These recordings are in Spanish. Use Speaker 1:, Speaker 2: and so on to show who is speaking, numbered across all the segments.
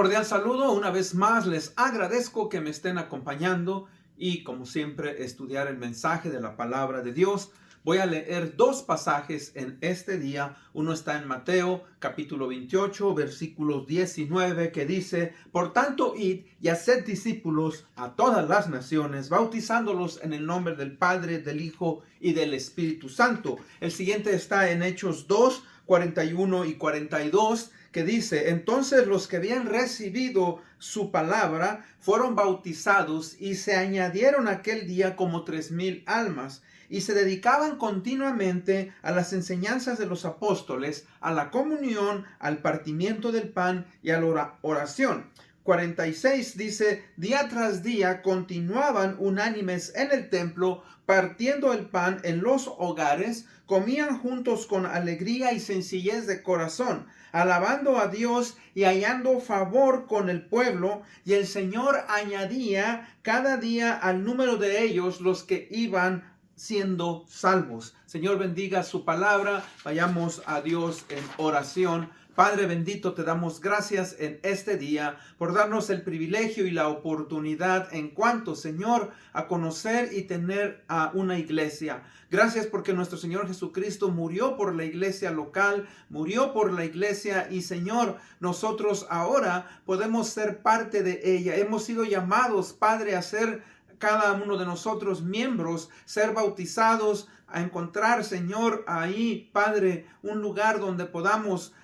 Speaker 1: cordial saludo, una vez más les agradezco que me estén acompañando y como siempre estudiar el mensaje de la palabra de Dios. Voy a leer dos pasajes en este día. Uno está en Mateo capítulo 28 versículo 19 que dice: Por tanto, id y haced discípulos a todas las naciones, bautizándolos en el nombre del Padre, del Hijo y del Espíritu Santo. El siguiente está en Hechos 2, 41 y 42, que dice: Entonces los que habían recibido su palabra fueron bautizados y se añadieron aquel día como 3,000 almas. Y se dedicaban continuamente a las enseñanzas de los apóstoles, a la comunión, al partimiento del pan y a la oración. 46 dice: Día tras día continuaban unánimes en el templo, partiendo el pan en los hogares, comían juntos con alegría y sencillez de corazón, alabando a Dios y hallando favor con el pueblo, y el Señor añadía cada día al número de ellos los que iban siendo salvos. Señor, bendiga su palabra. Vayamos a Dios en oración. Padre bendito, te damos gracias en este día por darnos el privilegio y la oportunidad en cuanto, Señor, a conocer y tener a una iglesia. Gracias porque nuestro Señor Jesucristo murió por la iglesia local, murió por la iglesia y, Señor, nosotros ahora podemos ser parte de ella. Hemos sido llamados, Padre, a ser cada uno de nosotros miembros, ser bautizados, a encontrar, Señor, ahí, Padre, un lugar donde podamos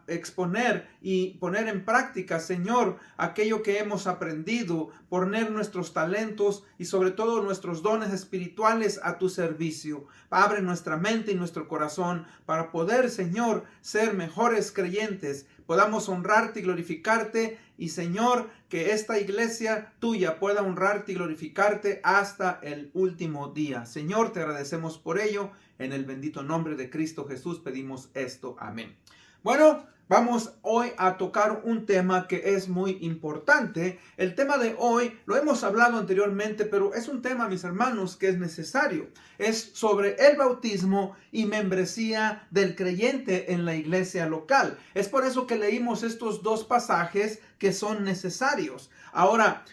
Speaker 1: exponer y poner en práctica, Señor, aquello que hemos aprendido, poner nuestros talentos y sobre todo nuestros dones espirituales a tu servicio. Abre nuestra mente y nuestro corazón para poder, Señor, ser mejores creyentes, podamos honrarte y glorificarte, y, Señor, que esta iglesia tuya pueda honrarte y glorificarte hasta el último día. Señor, te agradecemos por ello. En el bendito nombre de Cristo Jesús pedimos esto. Amén. Bueno, vamos hoy a tocar un tema que es muy importante. El tema de hoy lo hemos hablado anteriormente, pero es un tema, mis hermanos, que es necesario. Es sobre el bautismo y membresía del creyente en la iglesia local. Es por eso que leímos estos dos pasajes que son necesarios. Ahora,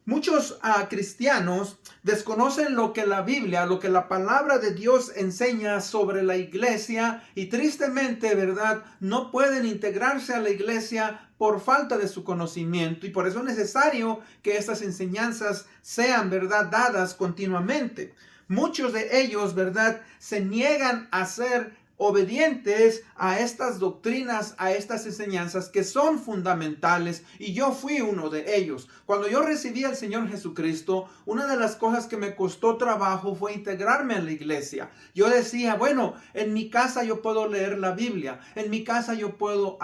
Speaker 1: muchos cristianos desconocen lo que la Biblia, lo que la palabra de Dios enseña sobre la iglesia y tristemente, ¿verdad?, no pueden integrarse a la iglesia por falta de su conocimiento, y por eso es necesario que estas enseñanzas sean, ¿verdad?, dadas continuamente. Muchos de ellos, ¿verdad?, se niegan a ser obedientes a estas doctrinas, a estas enseñanzas que son fundamentales, y yo fui uno de ellos. Cuando yo recibí al Señor Jesucristo, una de las cosas que me costó trabajo fue integrarme a la iglesia. Yo decía, bueno, en mi casa yo puedo leer la Biblia, en mi casa yo puedo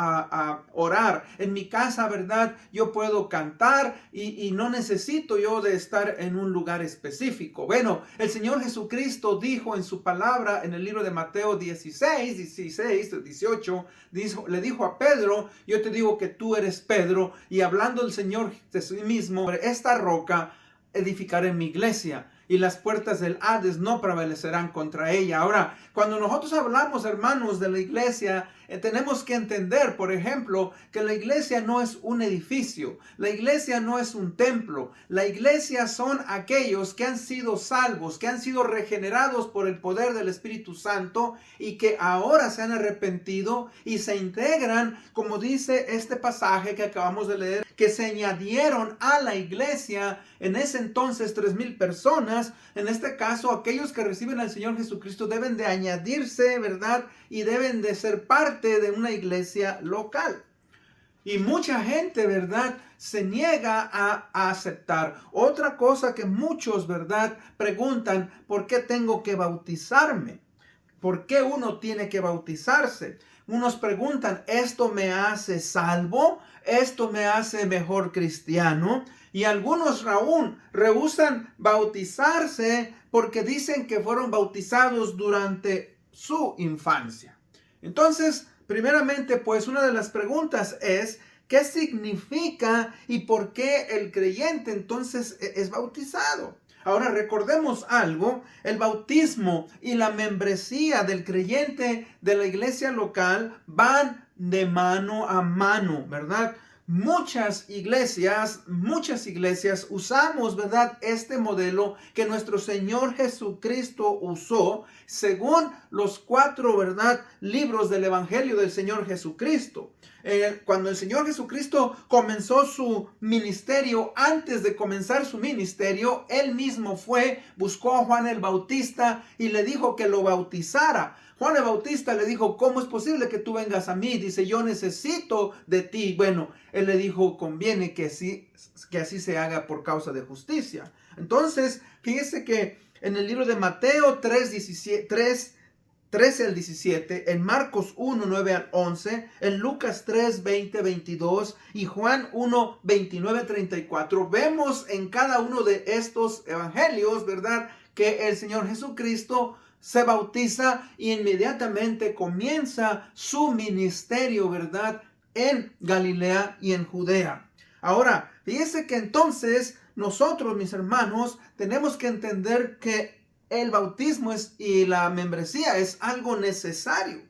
Speaker 1: orar, en mi casa, ¿verdad?, yo puedo cantar y no necesito yo de estar en un lugar específico. Bueno, el Señor Jesucristo dijo en su palabra en el libro de Mateo 16, 18, le dijo a Pedro: yo te digo que tú eres Pedro, y hablando el Señor de sí mismo, sobre esta roca edificaré mi iglesia, y las puertas del Hades no prevalecerán contra ella. Ahora, cuando nosotros hablamos, hermanos, de la iglesia, tenemos que entender, por ejemplo, que la iglesia no es un edificio, la iglesia no es un templo, la iglesia son aquellos que han sido salvos, que han sido regenerados por el poder del Espíritu Santo y que ahora se han arrepentido y se integran, como dice este pasaje que acabamos de leer, que se añadieron a la iglesia en ese entonces 3,000 personas. En este caso, aquellos que reciben al Señor Jesucristo deben de añadirse, ¿verdad?, y deben de ser parte de una iglesia local. Y mucha gente, ¿verdad?, se niega a aceptar. Otra cosa que muchos, ¿verdad?, preguntan: ¿por qué tengo que bautizarme? ¿Por qué uno tiene que bautizarse? Unos preguntan: ¿esto me hace salvo? ¿Esto me hace mejor cristiano? Y algunos aún rehúsan bautizarse porque dicen que fueron bautizados durante su infancia. Entonces, primeramente, pues una de las preguntas es: ¿qué significa y por qué el creyente entonces es bautizado? Ahora recordemos algo: el bautismo y la membresía del creyente de la iglesia local van de mano a mano, ¿verdad? muchas iglesias usamos, ¿verdad?, este modelo que nuestro Señor Jesucristo usó según los 4, ¿verdad?, libros del Evangelio del Señor Jesucristo. Cuando el Señor Jesucristo comenzó su ministerio, antes de comenzar su ministerio, Él mismo buscó a Juan el Bautista y le dijo que lo bautizara. Juan el Bautista le dijo, ¿cómo es posible que tú vengas a mí? Dice, yo necesito de ti. Bueno, él le dijo, conviene que así se haga por causa de justicia. Entonces, fíjese que en el libro de Mateo 13 al 17, en Marcos 1, 9 al 11, en Lucas 3, 20, 22 y Juan 1, 29, 34, vemos en cada uno de estos evangelios, ¿verdad?, que el Señor Jesucristo se bautiza y inmediatamente comienza su ministerio, ¿verdad?, en Galilea y en Judea. Ahora, fíjese que entonces nosotros, mis hermanos, tenemos que entender que el bautismo y la membresía es algo necesario.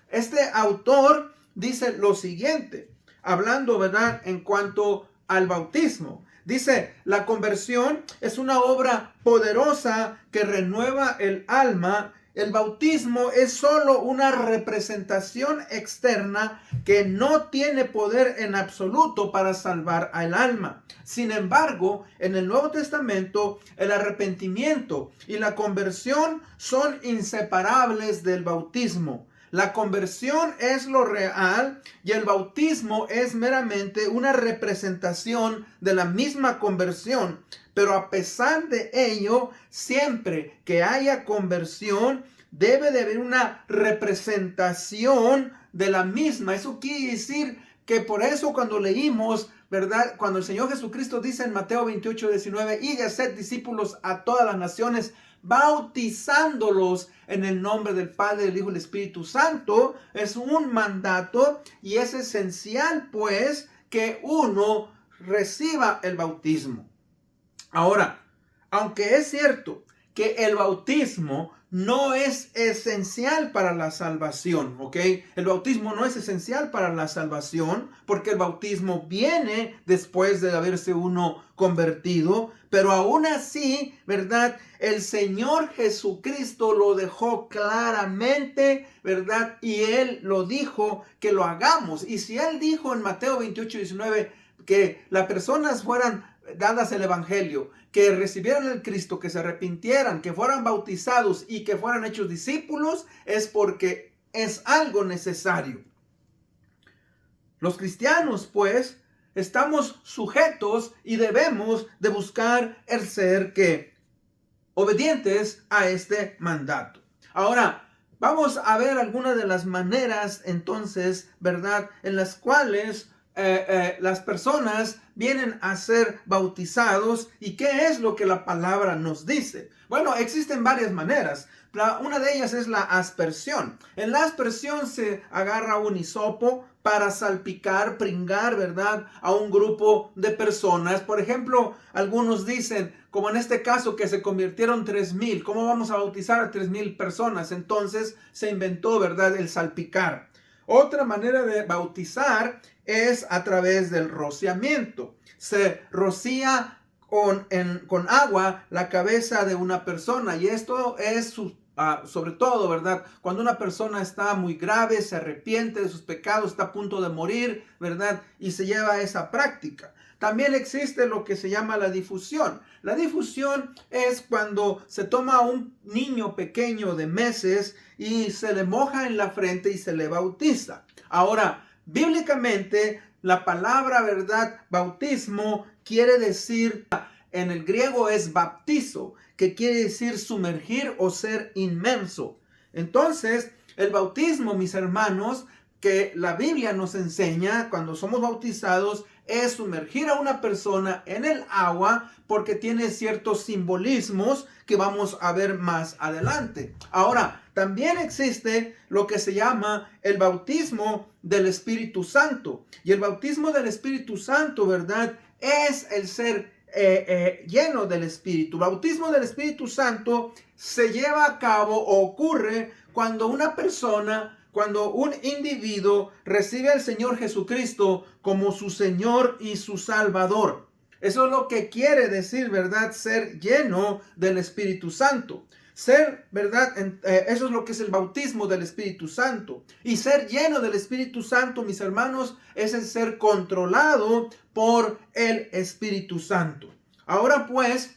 Speaker 1: Este autor dice lo siguiente, hablando, ¿verdad?, en cuanto al bautismo. Dice, la conversión es una obra poderosa que renueva el alma. El bautismo es solo una representación externa que no tiene poder en absoluto para salvar al alma. Sin embargo, en el Nuevo Testamento, el arrepentimiento y la conversión son inseparables del bautismo. La conversión es lo real y el bautismo es meramente una representación de la misma conversión. Pero a pesar de ello, siempre que haya conversión, debe de haber una representación de la misma. Eso quiere decir que por eso cuando leímos, ¿verdad?, cuando el Señor Jesucristo dice en Mateo 28, 19, id y haced discípulos a todas las naciones, bautizándolos en el nombre del Padre, del Hijo y del Espíritu Santo, es un mandato y es esencial, pues, que uno reciba el bautismo. Ahora, aunque es cierto que el bautismo no es esencial para la salvación, ¿ok? El bautismo no es esencial para la salvación porque el bautismo viene después de haberse uno convertido, pero aún así, ¿verdad?, el Señor Jesucristo lo dejó claramente, ¿verdad?, y Él lo dijo que lo hagamos. Y si Él dijo en Mateo 28, 19 que las personas fueran dadas el evangelio, que recibieran el Cristo, que se arrepintieran, que fueran bautizados y que fueran hechos discípulos, es porque es algo necesario. Los cristianos, pues, estamos sujetos y debemos de buscar el ser que obedientes a este mandato. Ahora, vamos a ver algunas de las maneras, entonces, ¿verdad?, en las cuales las personas vienen a ser bautizados. ¿Y qué es lo que la palabra nos dice? Bueno, existen varias maneras. Una de ellas es la aspersión. En la aspersión se agarra un hisopo para salpicar, pringar, ¿verdad?, a un grupo de personas. Por ejemplo, algunos dicen, como en este caso, que se convirtieron 3,000. ¿Cómo vamos a bautizar a 3,000 personas? Entonces se inventó, ¿verdad?, el salpicar. Otra manera de bautizar es a través del rociamiento. Se rocía con agua la cabeza de una persona y esto es sobre todo, ¿verdad?, cuando una persona está muy grave, se arrepiente de sus pecados, está a punto de morir, ¿verdad?, y se lleva esa práctica. También existe lo que se llama la difusión. La difusión es cuando se toma a un niño pequeño de meses y se le moja en la frente y se le bautiza. Ahora, bíblicamente, la palabra, ¿verdad?, bautismo quiere decir, en el griego es baptizo, que quiere decir sumergir o ser inmerso. Entonces, el bautismo, mis hermanos, que la Biblia nos enseña cuando somos bautizados, es sumergir a una persona en el agua porque tiene ciertos simbolismos que vamos a ver más adelante. Ahora, también existe lo que se llama el bautismo del Espíritu Santo. Y el bautismo del Espíritu Santo, ¿verdad?, es el ser lleno del Espíritu. El bautismo del Espíritu Santo se lleva a cabo o ocurre cuando una persona cuando un individuo recibe al Señor Jesucristo como su Señor y su Salvador. Eso es lo que quiere decir, ¿verdad? Ser lleno del Espíritu Santo. Ser, ¿verdad? Eso es lo que es el bautismo del Espíritu Santo. Y ser lleno del Espíritu Santo, mis hermanos, es el ser controlado por el Espíritu Santo. Ahora pues,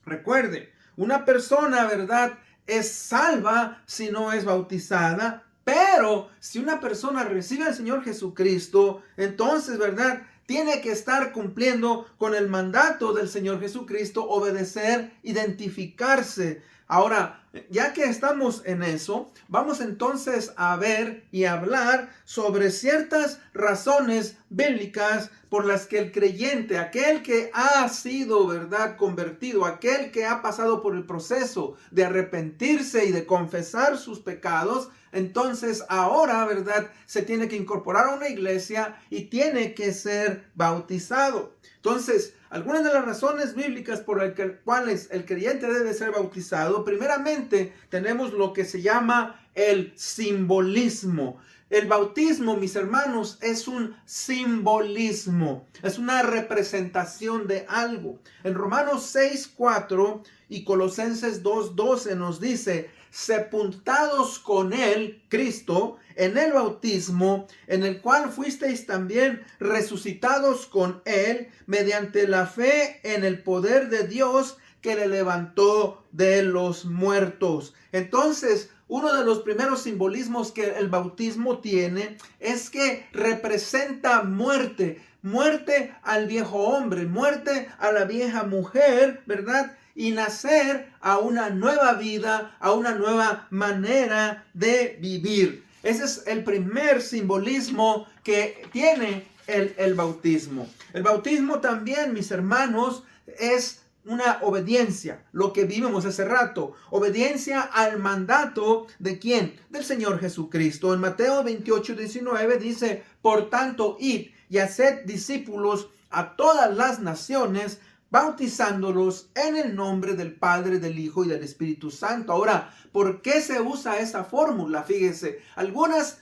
Speaker 1: recuerde, una persona, ¿verdad?, es salva si no es bautizada, pero si una persona recibe al Señor Jesucristo, entonces, ¿verdad?, tiene que estar cumpliendo con el mandato del Señor Jesucristo, obedecer, identificarse. Ahora, ya que estamos en eso, vamos entonces a ver y hablar sobre ciertas razones bíblicas por las que el creyente, aquel que ha sido, ¿verdad?, convertido, aquel que ha pasado por el proceso de arrepentirse y de confesar sus pecados, entonces ahora, ¿verdad?, se tiene que incorporar a una iglesia y tiene que ser bautizado. Entonces, algunas de las razones bíblicas por las cuales el creyente debe ser bautizado, primeramente tenemos lo que se llama el simbolismo. El bautismo, mis hermanos, es un simbolismo, es una representación de algo. En Romanos 6:4 y Colosenses 2:12 nos dice: sepultados con él, Cristo, en el bautismo, en el cual fuisteis también resucitados con él, mediante la fe en el poder de Dios que le levantó de los muertos. Entonces, uno de los primeros simbolismos que el bautismo tiene es que representa muerte. Muerte al viejo hombre, muerte a la vieja mujer, ¿verdad? Y nacer a una nueva vida, a una nueva manera de vivir. Ese es el primer simbolismo que tiene el bautismo. El bautismo también, mis hermanos, es una obediencia, lo que vimos hace rato, obediencia al mandato ¿de quién? Del Señor Jesucristo. En Mateo 28:19 dice: por tanto, id y haced discípulos a todas las naciones, bautizándolos en el nombre del Padre, del Hijo y del Espíritu Santo. Ahora, ¿por qué se usa esa fórmula? Fíjense, algunas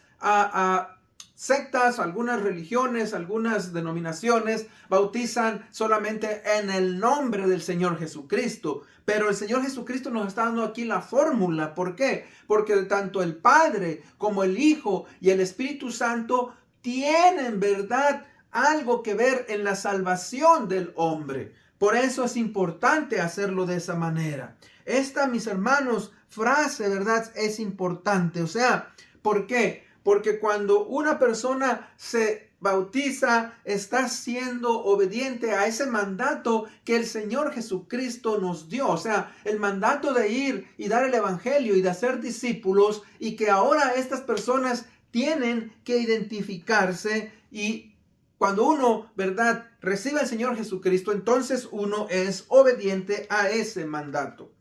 Speaker 1: sectas, algunas religiones, algunas denominaciones bautizan solamente en el nombre del Señor Jesucristo. Pero el Señor Jesucristo nos está dando aquí la fórmula. ¿Por qué? Porque tanto el Padre como el Hijo y el Espíritu Santo tienen, ¿verdad?, algo que ver en la salvación del hombre. Por eso es importante hacerlo de esa manera. Esta, mis hermanos, frase, ¿verdad?, es importante. O sea, ¿por qué? Porque cuando una persona se bautiza, está siendo obediente a ese mandato que el Señor Jesucristo nos dio. O sea, el mandato de ir y dar el evangelio y de hacer discípulos, y que ahora estas personas tienen que identificarse. Y cuando uno, ¿verdad?, recibe al Señor Jesucristo, entonces uno es obediente a ese mandato.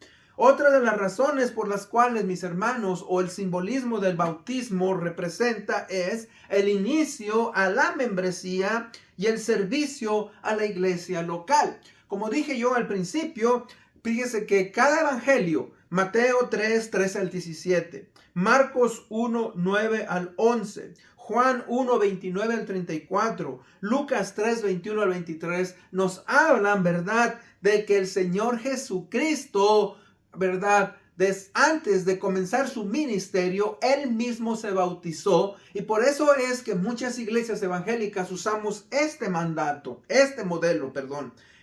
Speaker 1: Otra de las razones por las cuales, mis hermanos, o el simbolismo del bautismo representa es el inicio a la membresía y el servicio a la iglesia local. Como dije yo al principio, fíjese que cada evangelio, Mateo 3:13 al 17, Marcos 1:9 al 11, Juan 1:29 al 34, Lucas 3:21 al 23, nos hablan, ¿verdad?, de que el Señor Jesucristo, ¿verdad?, antes de comenzar su ministerio, él mismo se bautizó. Y por eso es que muchas iglesias evangélicas usamos este modelo.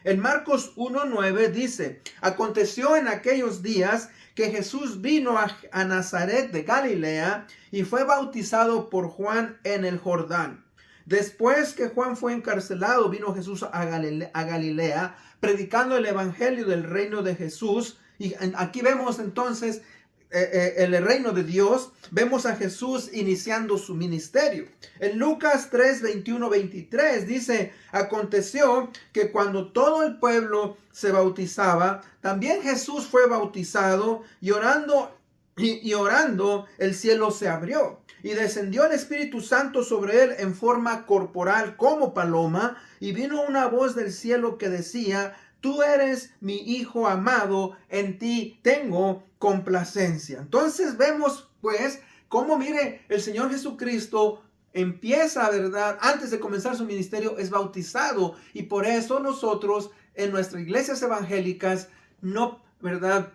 Speaker 1: En Marcos 1:9 dice: aconteció en aquellos días que Jesús vino a Nazaret de Galilea y fue bautizado por Juan en el Jordán. Después que Juan fue encarcelado, vino Jesús a Galilea, predicando el evangelio del reino de Jesús. Y aquí vemos entonces el reino de Dios. Vemos a Jesús iniciando su ministerio. En Lucas 3:21-23 dice: aconteció que cuando todo el pueblo se bautizaba, también Jesús fue bautizado, y orando el cielo se abrió, y descendió el Espíritu Santo sobre él en forma corporal como paloma, y vino una voz del cielo que decía: tú eres mi Hijo amado, en ti tengo complacencia. Entonces vemos pues cómo, mire, el Señor Jesucristo empieza, ¿verdad? Antes de comenzar su ministerio es bautizado, y por eso nosotros en nuestras iglesias evangélicas no, ¿verdad?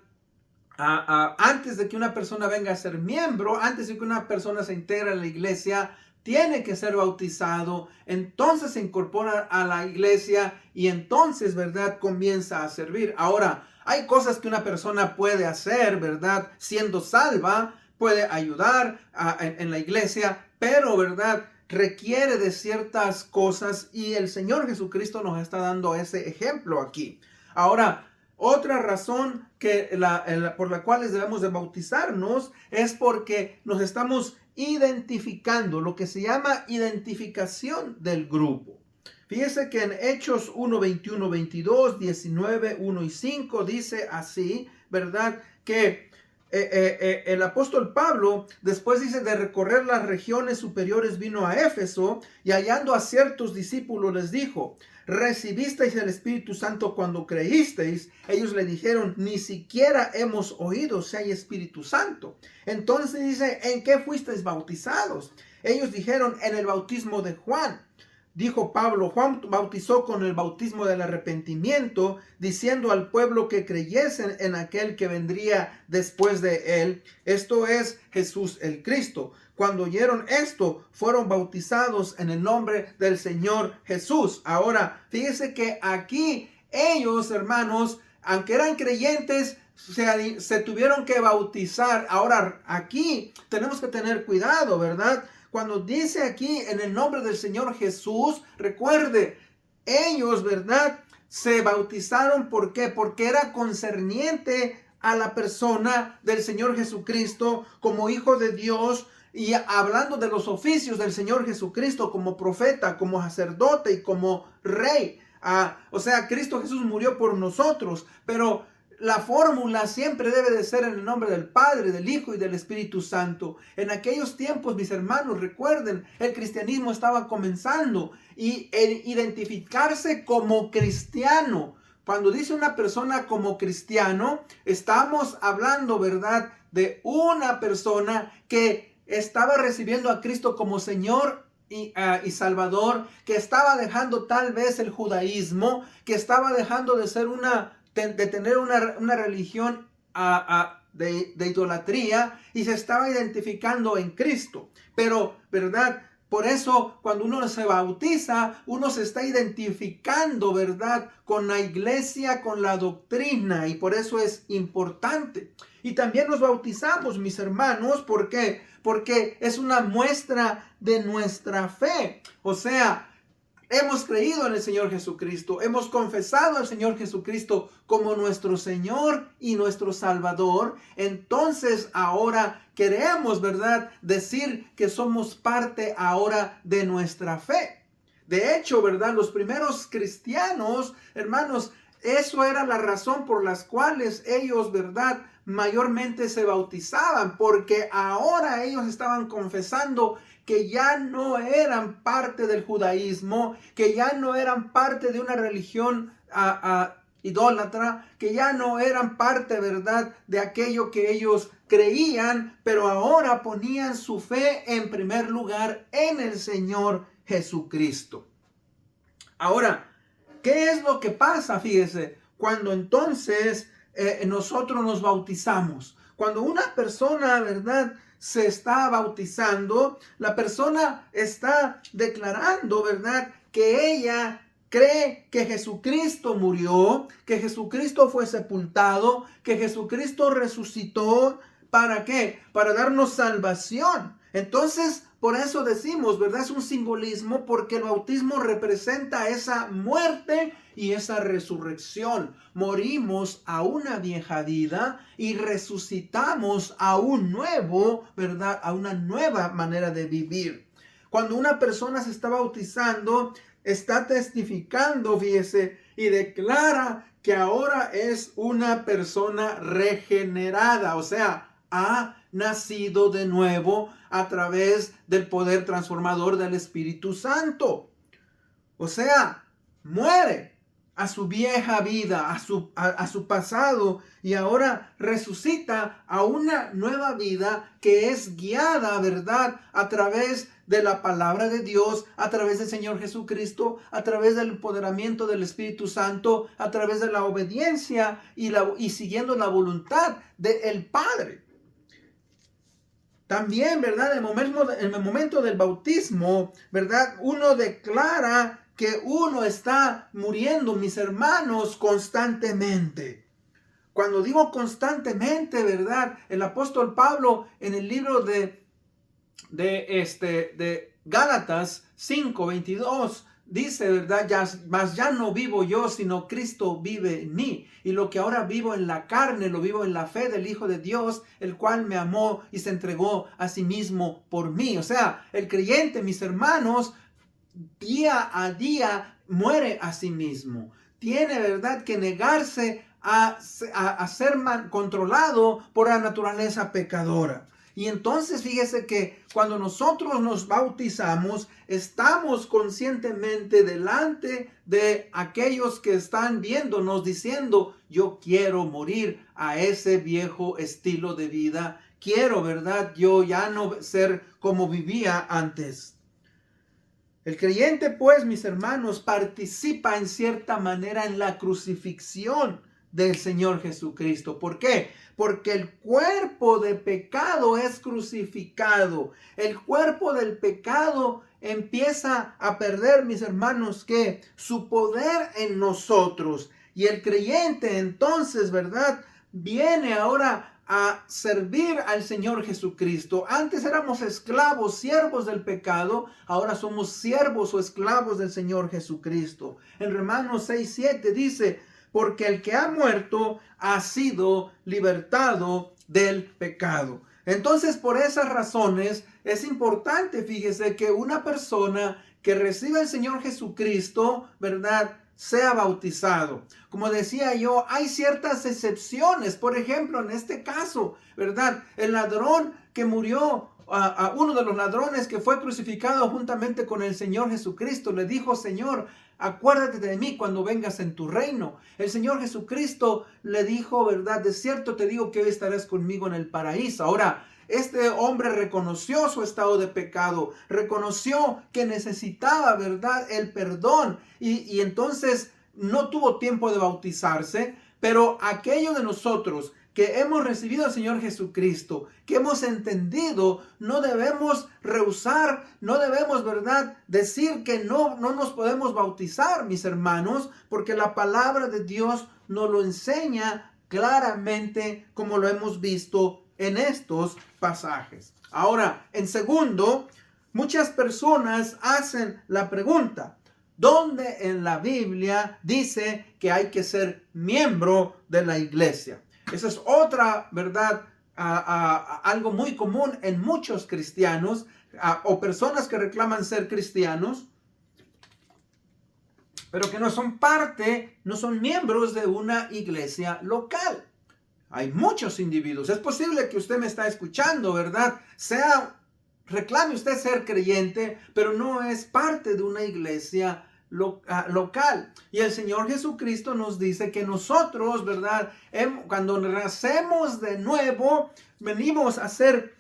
Speaker 1: Antes de que una persona venga a ser miembro, antes de que una persona se integre a la iglesia, tiene que ser bautizado, entonces se incorpora a la iglesia y entonces, ¿verdad?, comienza a servir. Ahora, hay cosas que una persona puede hacer, ¿verdad?, siendo salva, puede ayudar en la iglesia, pero, ¿verdad?, requiere de ciertas cosas, y el Señor Jesucristo nos está dando ese ejemplo aquí. Ahora, otra razón por la cual debemos de bautizarnos es porque nos estamos identificando, lo que se llama identificación del grupo. Fíjese que en Hechos 1, 21, 22, 19, 1 y 5 dice así, ¿verdad? Que el apóstol Pablo, después dice de recorrer las regiones superiores, vino a Éfeso y hallando a ciertos discípulos les dijo: ¿recibisteis el Espíritu Santo cuando creísteis? Ellos le dijeron: ni siquiera hemos oído si hay Espíritu Santo. Entonces dice: ¿en qué fuisteis bautizados? Ellos dijeron: en el bautismo de Juan. Dijo Pablo: Juan bautizó con el bautismo del arrepentimiento, diciendo al pueblo que creyesen en aquel que vendría después de él, esto es Jesús el Cristo. Cuando oyeron esto, fueron bautizados en el nombre del Señor Jesús. Ahora, fíjese que aquí ellos, hermanos, aunque eran creyentes, se tuvieron que bautizar. Ahora, aquí tenemos que tener cuidado, ¿verdad? Cuando dice aquí en el nombre del Señor Jesús, recuerde, ellos, ¿verdad?, se bautizaron. ¿Por qué? Porque era concerniente a la persona del Señor Jesucristo como Hijo de Dios, y hablando de los oficios del Señor Jesucristo como profeta, como sacerdote y como rey. O sea, Cristo Jesús murió por nosotros, pero la fórmula siempre debe de ser en el nombre del Padre, del Hijo y del Espíritu Santo. En aquellos tiempos, mis hermanos, recuerden, el cristianismo estaba comenzando, y el identificarse como cristiano, cuando dice una persona como cristiano, estamos hablando, ¿verdad?, de una persona que estaba recibiendo a Cristo como Señor y Salvador, que estaba dejando tal vez el judaísmo, que estaba dejando de ser de tener una religión de idolatría, y se estaba identificando en Cristo. Pero, ¿verdad?, por eso cuando uno se bautiza, uno se está identificando, ¿verdad?, con la iglesia, con la doctrina, y por eso es importante. Y también nos bautizamos, mis hermanos, ¿por qué? Porque es una muestra de nuestra fe. O sea, hemos creído en el Señor Jesucristo, hemos confesado al Señor Jesucristo como nuestro Señor y nuestro Salvador. Entonces ahora queremos, ¿verdad?, decir que somos parte ahora de nuestra fe. De hecho, ¿verdad?, los primeros cristianos, hermanos, eso era la razón por las cuales ellos, ¿verdad?, mayormente se bautizaban, porque ahora ellos estaban confesando que ya no eran parte del judaísmo, que ya no eran parte de una religión idólatra, que ya no eran parte, ¿verdad?, de aquello que ellos creían, pero ahora ponían su fe en primer lugar en el Señor Jesucristo. Ahora, ¿qué es lo que pasa? Fíjese, cuando entonces nosotros nos bautizamos. Cuando una persona, ¿verdad?, se está bautizando, la persona está declarando, ¿verdad?, que ella cree que Jesucristo murió, que Jesucristo fue sepultado, que Jesucristo resucitó. ¿Para qué? Para darnos salvación. Entonces, por eso decimos, ¿verdad?, es un simbolismo, porque el bautismo representa esa muerte y esa resurrección. Morimos a una vieja vida y resucitamos a un nuevo, ¿verdad?, a una nueva manera de vivir. Cuando una persona se está bautizando, está testificando, fíjese, y declara que ahora es una persona regenerada, o sea, ha nacido de nuevo a través del poder transformador del Espíritu Santo. O sea, muere, a su vieja vida, a su pasado, y ahora resucita a una nueva vida que es guiada, ¿verdad?, a través de la palabra de Dios, a través del Señor Jesucristo, a través del empoderamiento del Espíritu Santo, a través de la obediencia y siguiendo la voluntad del Padre. También, ¿verdad?, en el momento del bautismo, ¿verdad?, uno declara que uno está muriendo, mis hermanos, constantemente. Cuando digo constantemente, ¿verdad?, el apóstol Pablo en el libro de Gálatas 5:22 dice, ¿verdad?, mas ya no vivo yo, sino Cristo vive en mí. Y lo que ahora vivo en la carne, lo vivo en la fe del Hijo de Dios, el cual me amó y se entregó a sí mismo por mí. O sea, el creyente, mis hermanos, día a día muere a sí mismo. Tiene, ¿verdad?, que negarse a ser controlado por la naturaleza pecadora. Y entonces fíjese que cuando nosotros nos bautizamos, estamos conscientemente delante de aquellos que están viéndonos diciendo, yo quiero morir a ese viejo estilo de vida. Quiero, ¿verdad?, yo ya no ser como vivía antes. El creyente, pues, mis hermanos, participa en cierta manera en la crucifixión del Señor Jesucristo. ¿Por qué? Porque el cuerpo de pecado es crucificado. El cuerpo del pecado empieza a perder, mis hermanos, que su poder en nosotros. Y el creyente entonces, ¿verdad?, viene ahora a servir al Señor Jesucristo. Antes éramos esclavos, siervos del pecado. Ahora somos siervos o esclavos del Señor Jesucristo. En Romanos 6:7 dice, porque el que ha muerto ha sido libertado del pecado. Entonces, por esas razones, es importante, fíjese, que una persona que reciba al Señor Jesucristo, ¿verdad?, sea bautizado. Como decía yo, hay ciertas excepciones. Por ejemplo, en este caso, ¿verdad?, el ladrón que murió, a uno de los ladrones que fue crucificado juntamente con el Señor Jesucristo, le dijo, Señor, acuérdate de mí cuando vengas en tu reino. El Señor Jesucristo le dijo, ¿verdad?, de cierto te digo que hoy estarás conmigo en el paraíso. Ahora, este hombre reconoció su estado de pecado, reconoció que necesitaba, ¿verdad?, el perdón, y entonces no tuvo tiempo de bautizarse. Pero aquellos de nosotros que hemos recibido al Señor Jesucristo, que hemos entendido, no debemos rehusar, no debemos, ¿verdad?, decir que no nos podemos bautizar, mis hermanos, porque la palabra de Dios nos lo enseña claramente, como lo hemos visto en estos pasajes. Ahora, en segundo, muchas personas hacen la pregunta, ¿dónde en la Biblia dice que hay que ser miembro de la iglesia? Esa es otra, ¿verdad?, algo muy común en muchos cristianos o personas que reclaman ser cristianos, pero que no son miembros de una iglesia local. Hay muchos individuos. Es posible que usted me está escuchando, ¿verdad? Reclame usted ser creyente, pero no es parte de una iglesia local. Y el Señor Jesucristo nos dice que nosotros, ¿verdad?, cuando nacemos de nuevo, venimos a ser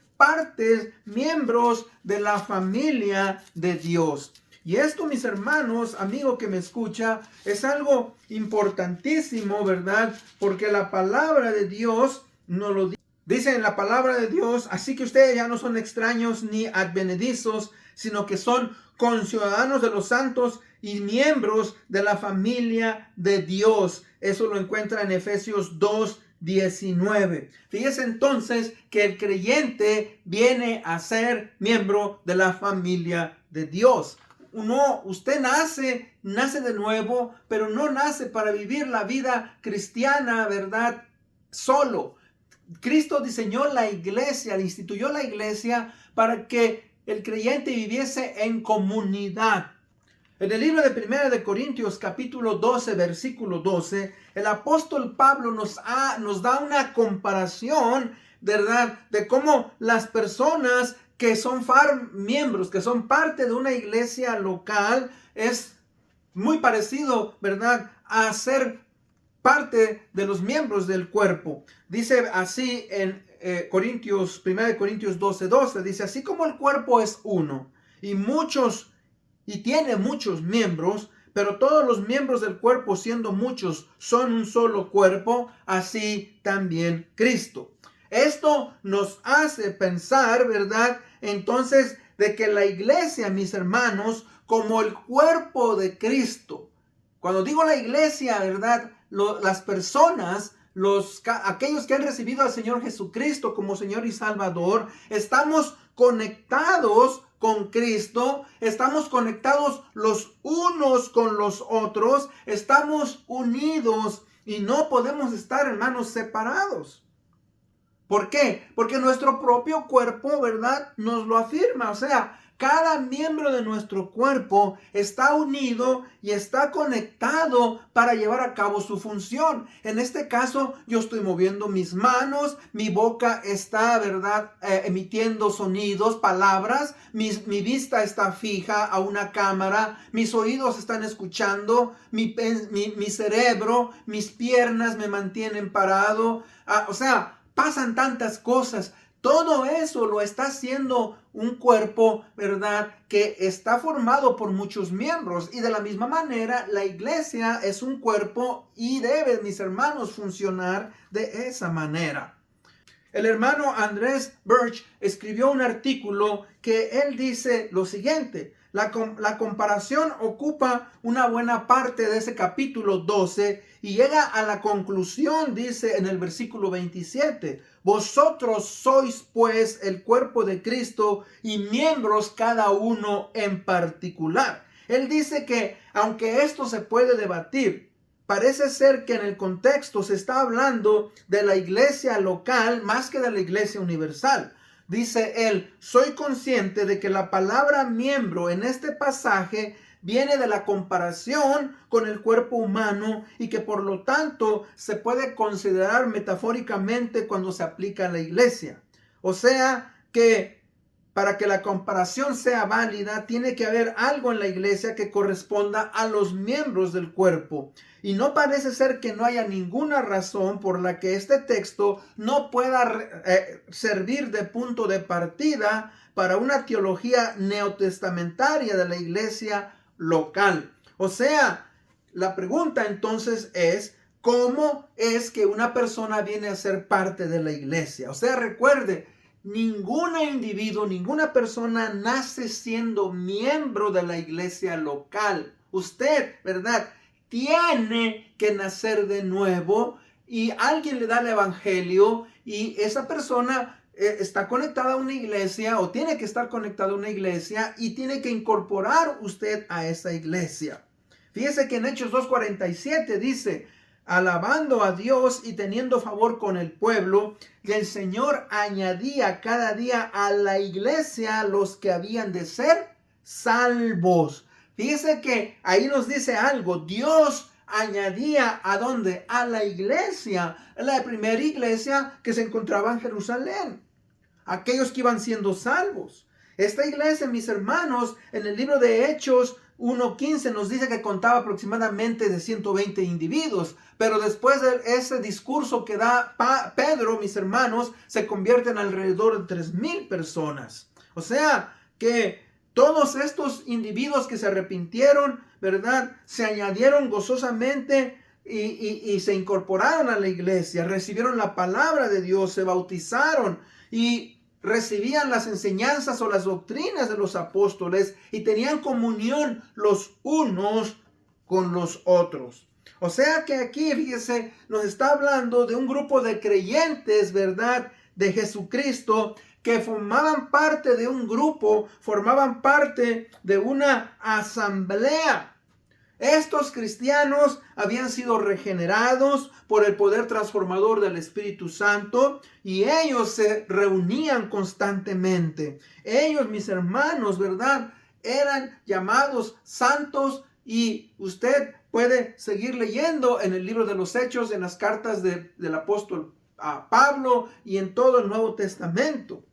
Speaker 1: miembros de la familia de Dios. Y esto, mis hermanos, amigo que me escucha, es algo importantísimo, ¿verdad? Porque la palabra de Dios nos lo dice en la palabra de Dios, así que ustedes ya no son extraños ni advenedizos, sino que son conciudadanos de los santos y miembros de la familia de Dios. Eso lo encuentra en Efesios 2:19. Fíjese entonces que el creyente viene a ser miembro de la familia de Dios. Usted nace de nuevo, pero no nace para vivir la vida cristiana, ¿verdad?, solo. Cristo diseñó la iglesia, instituyó la iglesia para que el creyente viviese en comunidad. En el libro de 1 de Corintios, capítulo 12, versículo 12, el apóstol Pablo nos da una comparación, ¿verdad?, de cómo las personas que son miembros, que son parte de una iglesia local, es muy parecido, ¿verdad?, a ser parte de los miembros del cuerpo. Dice así en 1 Corintios 12:12, dice, así como el cuerpo es uno y tiene muchos miembros, pero todos los miembros del cuerpo, siendo muchos, son un solo cuerpo, así también Cristo. Esto nos hace pensar, ¿verdad? Entonces, de que la iglesia, mis hermanos, como el cuerpo de Cristo. Cuando digo la iglesia, ¿verdad? Las personas, aquellos que han recibido al Señor Jesucristo como Señor y Salvador, estamos conectados con Cristo, estamos conectados los unos con los otros, estamos unidos y no podemos estar, hermanos, separados. ¿Por qué? Porque nuestro propio cuerpo, ¿verdad?, nos lo afirma. O sea, cada miembro de nuestro cuerpo está unido y está conectado para llevar a cabo su función. En este caso, yo estoy moviendo mis manos, mi boca está, ¿verdad?, emitiendo sonidos, palabras, mi vista está fija a una cámara, mis oídos están escuchando, mi cerebro, mis piernas me mantienen parado. O sea, pasan tantas cosas. Todo eso lo está haciendo un cuerpo, ¿verdad?, que está formado por muchos miembros. Y de la misma manera, la iglesia es un cuerpo y debe, mis hermanos, funcionar de esa manera. El hermano Andrés Birch escribió un artículo que él dice lo siguiente. La comparación ocupa una buena parte de ese capítulo 12 y llega a la conclusión, dice en el versículo 27, vosotros sois pues el cuerpo de Cristo y miembros cada uno en particular. Él dice que aunque esto se puede debatir, parece ser que en el contexto se está hablando de la iglesia local más que de la iglesia universal. Dice él, soy consciente de que la palabra miembro en este pasaje viene de la comparación con el cuerpo humano y que por lo tanto se puede considerar metafóricamente cuando se aplica a la iglesia. O sea que para que la comparación sea válida, tiene que haber algo en la iglesia que corresponda a los miembros del cuerpo. Y no parece ser que no haya ninguna razón por la que este texto no pueda servir de punto de partida para una teología neotestamentaria de la iglesia local. O sea, la pregunta entonces es, ¿cómo es que una persona viene a ser parte de la iglesia? O sea, recuerde, ningún individuo, ninguna persona nace siendo miembro de la iglesia local. Usted, ¿verdad?, tiene que nacer de nuevo y alguien le da el evangelio y esa persona está conectada a una iglesia o tiene que estar conectada a una iglesia y tiene que incorporar usted a esa iglesia. Fíjese que en Hechos 2:47 dice, alabando a Dios y teniendo favor con el pueblo, que el Señor añadía cada día a la iglesia los que habían de ser salvos. Fíjese que ahí nos dice algo. Dios añadía ¿a dónde? A la iglesia, la primera iglesia que se encontraba en Jerusalén. Aquellos que iban siendo salvos. Esta iglesia, mis hermanos, en el libro de Hechos 1:15 nos dice que contaba aproximadamente de 120 individuos, pero después de ese discurso que da Pedro, mis hermanos, se convierte en alrededor de 3,000 personas. O sea que todos estos individuos que se arrepintieron, ¿verdad?, se añadieron gozosamente y se incorporaron a la iglesia, recibieron la palabra de Dios, se bautizaron y recibían las enseñanzas o las doctrinas de los apóstoles y tenían comunión los unos con los otros. O sea que aquí, fíjese, nos está hablando de un grupo de creyentes, ¿verdad?, de Jesucristo, que formaban parte de un grupo, formaban parte de una asamblea. Estos cristianos habían sido regenerados por el poder transformador del Espíritu Santo y ellos se reunían constantemente. Ellos, mis hermanos, ¿verdad?, eran llamados santos y usted puede seguir leyendo en el libro de los Hechos, en las cartas del apóstol Pablo y en todo el Nuevo Testamento.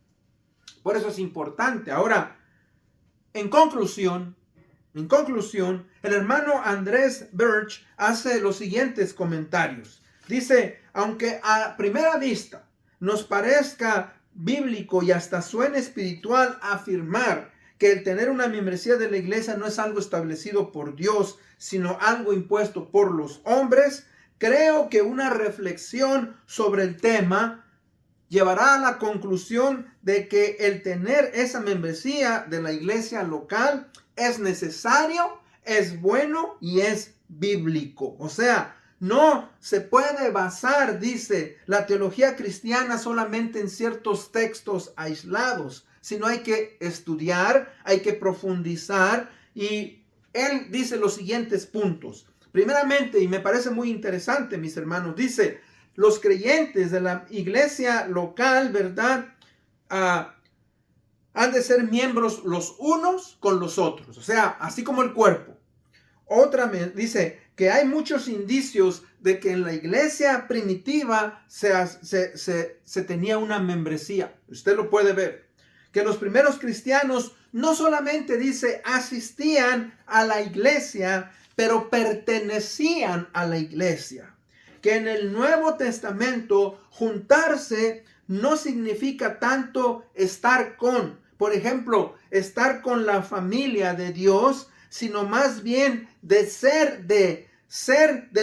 Speaker 1: Por eso es importante. Ahora, en conclusión, En conclusión, el hermano Andrés Birch hace los siguientes comentarios. Dice, aunque a primera vista nos parezca bíblico y hasta suene espiritual afirmar que el tener una membresía de la iglesia no es algo establecido por Dios, sino algo impuesto por los hombres, creo que una reflexión sobre el tema llevará a la conclusión de que el tener esa membresía de la iglesia local es necesario, es bueno y es bíblico. O sea, no se puede basar, dice, la teología cristiana solamente en ciertos textos aislados, sino hay que estudiar, hay que profundizar, y él dice los siguientes puntos. Primeramente, y me parece muy interesante, mis hermanos, dice, los creyentes de la iglesia local, ¿verdad? Han de ser miembros los unos con los otros, o sea, así como el cuerpo. Otra vez dice que hay muchos indicios de que en la iglesia primitiva se tenía una membresía. Usted lo puede ver. Que los primeros cristianos no solamente dice asistían a la iglesia, pero pertenecían a la iglesia. Que en el Nuevo Testamento juntarse no significa tanto estar con, por ejemplo, estar con la familia de Dios, sino más bien de ser de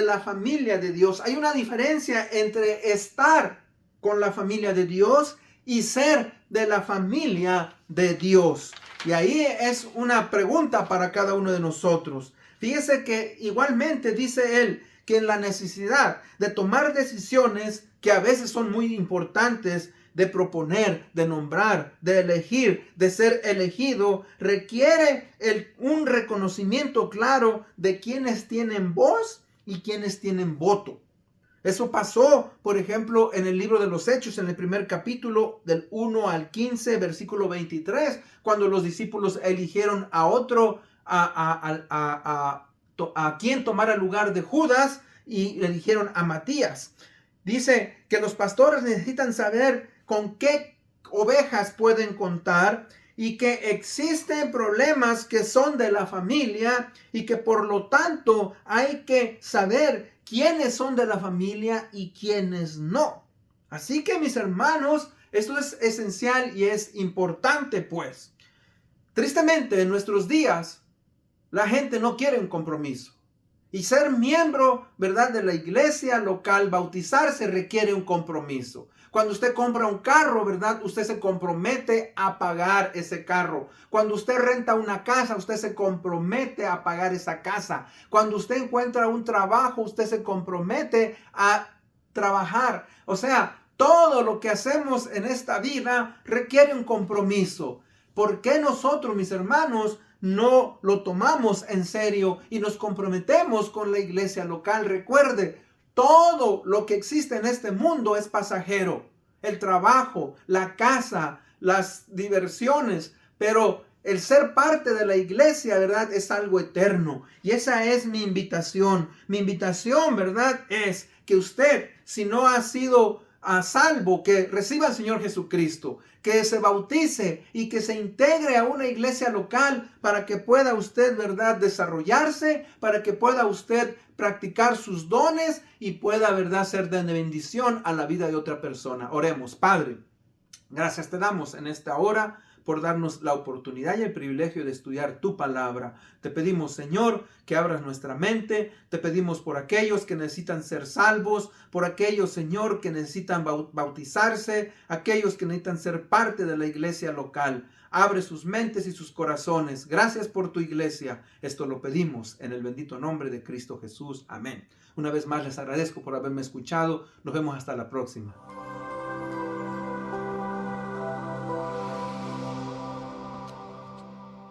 Speaker 1: la familia de Dios. Hay una diferencia entre estar con la familia de Dios y ser de la familia de Dios. Y ahí es una pregunta para cada uno de nosotros. Fíjese que igualmente dice él que en la necesidad de tomar decisiones que a veces son muy importantes, de proponer, de nombrar, de elegir, de ser elegido, requiere un reconocimiento claro de quienes tienen voz y quienes tienen voto. Eso pasó, por ejemplo, en el libro de los Hechos, en el primer capítulo, del 1 al 15, versículo 23, cuando los discípulos eligieron a otro, a quien tomara el lugar de Judas, y eligieron a Matías. Dice que los pastores necesitan saber con qué ovejas pueden contar, y que existen problemas que son de la familia, y que por lo tanto hay que saber quiénes son de la familia y quiénes no. Así que, mis hermanos, esto es esencial y es importante, pues. Tristemente, en nuestros días, la gente no quiere un compromiso. Y ser miembro, ¿verdad?, de la iglesia local, bautizarse, requiere un compromiso. Cuando usted compra un carro, ¿verdad?, usted se compromete a pagar ese carro. Cuando usted renta una casa, usted se compromete a pagar esa casa. Cuando usted encuentra un trabajo, usted se compromete a trabajar. O sea, todo lo que hacemos en esta vida requiere un compromiso. ¿Por qué nosotros, mis hermanos, no lo tomamos en serio y nos comprometemos con la iglesia local? Recuerde, todo lo que existe en este mundo es pasajero. El trabajo, la casa, las diversiones, pero el ser parte de la iglesia, ¿verdad?, es algo eterno. Y esa es mi invitación. Mi invitación, ¿verdad?, es que usted, si no ha sido a salvo, que reciba al Señor Jesucristo, que se bautice y que se integre a una iglesia local para que pueda usted, ¿verdad?, desarrollarse, para que pueda usted practicar sus dones y pueda, ¿verdad?, ser de bendición a la vida de otra persona. Oremos. Padre, gracias te damos en esta hora por darnos la oportunidad y el privilegio de estudiar tu palabra. Te pedimos, Señor, que abras nuestra mente. Te pedimos por aquellos que necesitan ser salvos, por aquellos, Señor, que necesitan bautizarse, aquellos que necesitan ser parte de la iglesia local. Abre sus mentes y sus corazones. Gracias por tu iglesia. Esto lo pedimos en el bendito nombre de Cristo Jesús. Amén. Una vez más les agradezco por haberme escuchado. Nos vemos hasta la próxima.